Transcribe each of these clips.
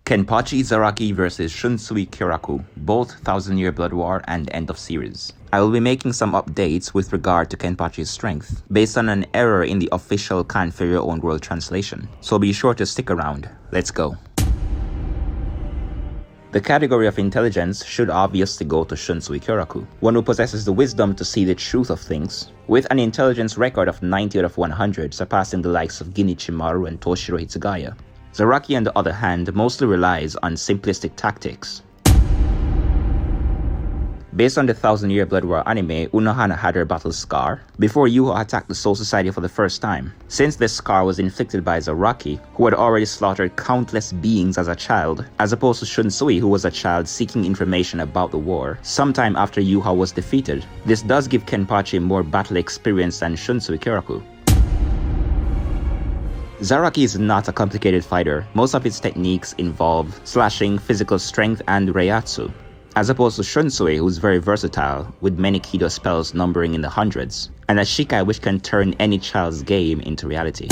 Kenpachi Zaraki vs Shunsui Kyoraku, both 1000-year Blood War and end of series. I will be making some updates with regard to Kenpachi's strength, based on an error in the official Can For Your Own World translation, so be sure to stick around. Let's go. The category of intelligence should obviously go to Shunsui Kyoraku, one who possesses the wisdom to see the truth of things, with an intelligence record of 90 out of 100, surpassing the likes of Ginichimaru and Toshiro Hitsugaya. Zaraki, on the other hand, mostly relies on simplistic tactics. Based on the 1000-year Blood War anime, Unohana had her battle scar before Yuho attacked the Soul Society for the first time. Since this scar was inflicted by Zaraki, who had already slaughtered countless beings as a child, as opposed to Shunsui, who was a child seeking information about the war, sometime after Yuho was defeated. This does give Kenpachi more battle experience than Shunsui Kyoraku. Zaraki is not a complicated fighter. Most of its techniques involve slashing, physical strength, and reiatsu, as opposed to Shunsui, who's very versatile, with many Kido spells numbering in the hundreds, and a Shikai which can turn any child's game into reality.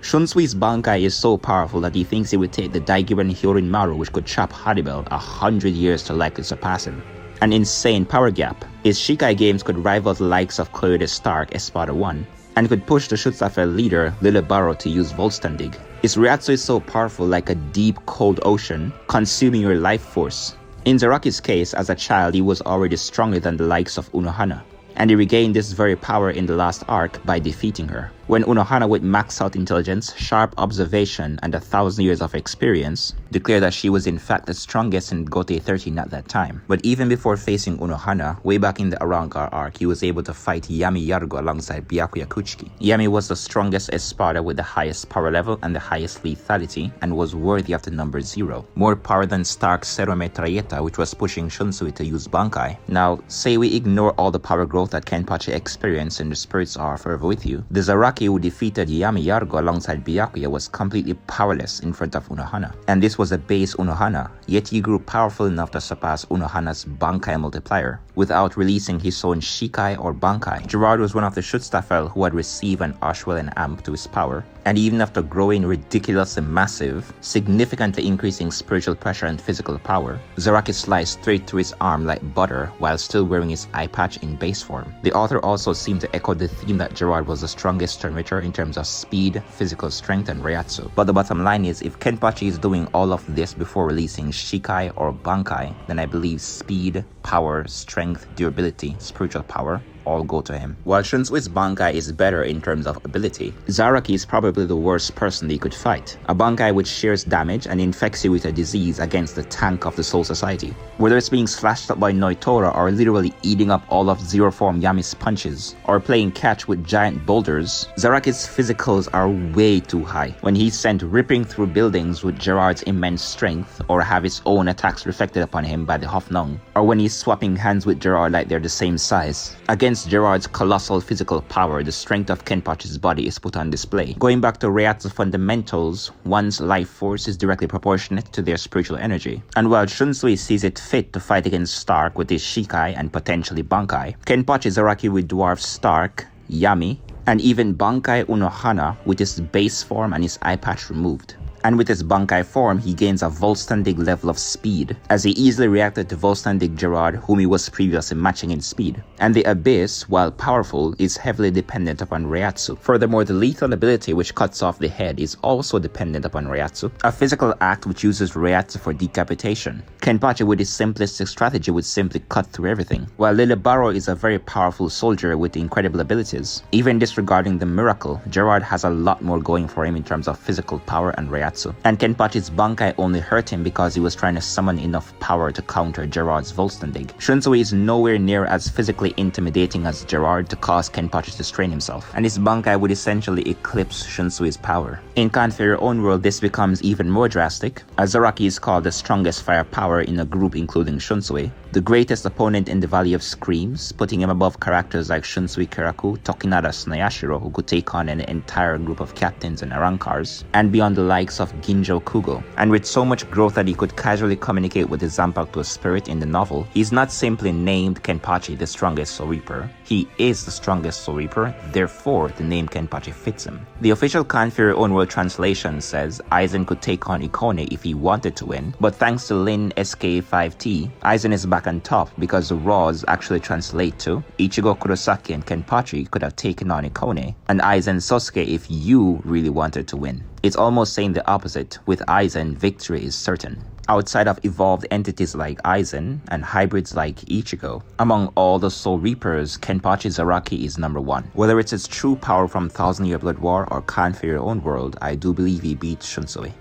Shunsui's Bankai is so powerful that he thinks it would take the Daigiran Hyorinmaru, which could chop Haribel, 100 years to likely surpass him. An insane power gap. His Shikai games could rival the likes of Cloyde Stark Espada 1, and could push the Schutzstaffel leader Lillebaro to use Volstandig. His Reiatsu is so powerful, like a deep cold ocean, consuming your life force. In Zaraki's case, as a child he was already stronger than the likes of Unohana, and he regained this very power in the last arc by defeating her. When Unohana, with maxed out intelligence, sharp observation, and 1000 years of experience, declared that she was in fact the strongest in Gotei 13 at that time. But even before facing Unohana, way back in the Arrancar arc, he was able to fight Yami Yargo alongside Byakuya Kuchiki. Yami was the strongest Espada with the highest power level and the highest lethality, and was worthy of the number 0. More power than Stark's Zero Metralleta, which was pushing Shunsui to use Bankai. Now, say we ignore all the power growth that Kenpachi experienced and the spirits are forever with you, the Zaraki who defeated Yami Yargo alongside Byakuya was completely powerless in front of Unohana. And this was a base Unohana, yet he grew powerful enough to surpass Unohana's Bankai multiplier, without releasing his own Shikai or Bankai. Gerard was one of the Schutzstaffel who had received an Ashwell amp to his power, and even after growing ridiculously massive, significantly increasing spiritual pressure and physical power, Zaraki sliced straight through his arm like butter while still wearing his eye patch in base form. The author also seemed to echo the theme that Gerard was the strongest Terminator in terms of speed, physical strength, and Reiatsu. But the bottom line is, if Kenpachi is doing all of this before releasing Shikai or Bankai, then I believe speed, power, strength, durability, spiritual power all go to him. While Shunsui's Bankai is better in terms of ability, Zaraki is probably the worst person he could fight. A Bankai which shares damage and infects you with a disease against the tank of the Soul Society. Whether it's being slashed up by Noitora or literally eating up all of Zero Form Yami's punches, or playing catch with giant boulders, Zaraki's physicals are way too high. When he's sent ripping through buildings with Gerard's immense strength, or have his own attacks reflected upon him by the Hoffnung, or when he's swapping hands with Gerard like they're the same size. Against Gerard's colossal physical power, the strength of Kenpachi's body is put on display. Going back to Reiatsu fundamentals, one's life force is directly proportionate to their spiritual energy. And while Shunsui sees it fit to fight against Stark with his Shikai and potentially Bankai, Kenpachi Zaraki with dwarf Stark, Yami, and even Bankai Unohana with his base form and his eye patch removed. And with his Bankai form, he gains a Volstandig level of speed, as he easily reacted to Volstandig Gerard, whom he was previously matching in speed. And the Abyss, while powerful, is heavily dependent upon Reiatsu. Furthermore, the lethal ability which cuts off the head is also dependent upon Reiatsu, a physical act which uses Reiatsu for decapitation. Kenpachi with his simplistic strategy would simply cut through everything, while Lillebaro is a very powerful soldier with incredible abilities. Even disregarding the miracle, Gerard has a lot more going for him in terms of physical power and Reiatsu. And Kenpachi's Bankai only hurt him because he was trying to summon enough power to counter Gerard's Volstandig. Shunsui is nowhere near as physically intimidating as Gerard to cause Kenpachi to strain himself, and his Bankai would essentially eclipse Shunsui's power. In Can For Your Own World, this becomes even more drastic, as Zaraki is called the strongest firepower in a group including Shunsui, the greatest opponent in the Valley of Screams, putting him above characters like Shunsui Kyoraku, Tokinada Snayashiro, who could take on an entire group of captains and Arankars, and beyond the likes likes of Ginjo Kugo, and with so much growth that he could casually communicate with the Zanpakuto spirit in the novel, he's not simply named Kenpachi the strongest Soul Reaper. He is the strongest Soul Reaper, therefore the name Kenpachi fits him. The official Kanfiri Own World translation says Aizen could take on Ikone if he wanted to win, but thanks to Lin SK5T, Aizen is back on top because the Raws actually translate to Ichigo Kurosaki and Kenpachi could have taken on Ikone, and Aizen Sosuke if you really wanted to win. It's almost saying the opposite. With Aizen, victory is certain. Outside of evolved entities like Aizen and hybrids like Ichigo, among all the Soul Reapers, Kenpachi Zaraki is number one. Whether it's his true power from Thousand Year Blood War or Kanfiri Own World, I do believe he beats Shunsui.